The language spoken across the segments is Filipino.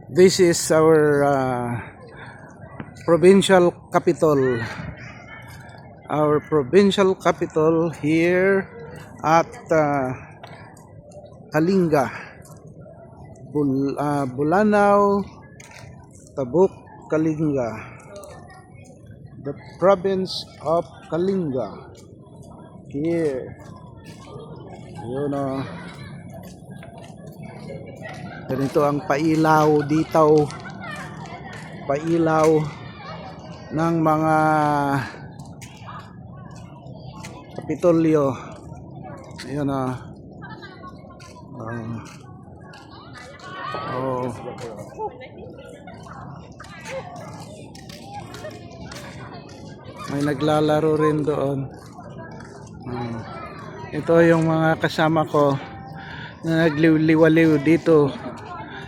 This is our provincial capital. Our provincial capital here at Kalinga, Bulanao, Tabuk, Kalinga. The province of Kalinga. Here. Yun o. Ganito ang pailaw dito. Pailaw ng mga kapitolyo. Ayun o. Oh. May naglalaro rin doon. Ito yung mga kasama ko na nagliwaliw dito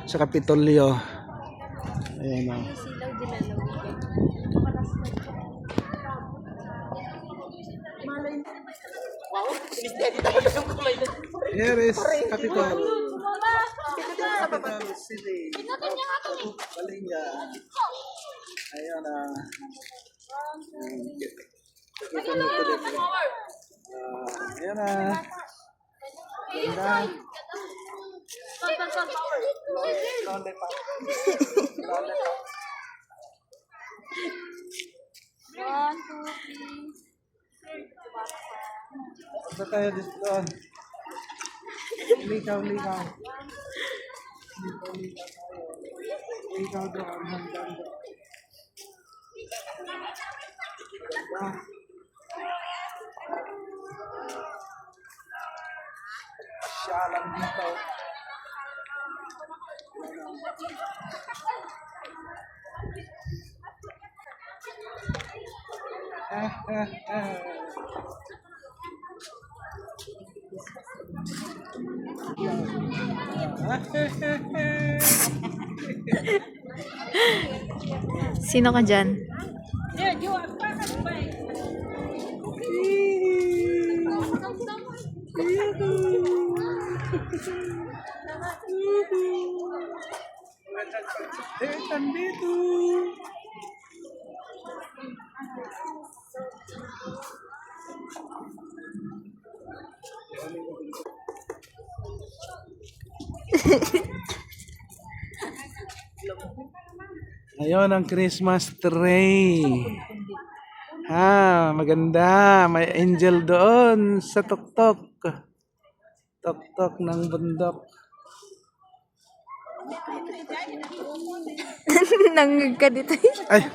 sa Kapitolyo. Ayan o. Here is Capitol. Capital City. Kalinga. Ayan na. Ayan na. Ayan. Punta tayo dito doon. Likaw. Likaw doon. Hanggang doon. Siya lang dito. Sino ka dyan? Nandito. Ayun ang Christmas tree. Maganda. May angel doon sa tuktok. Tuktok ng bundok. Nangag ka dito. Ay,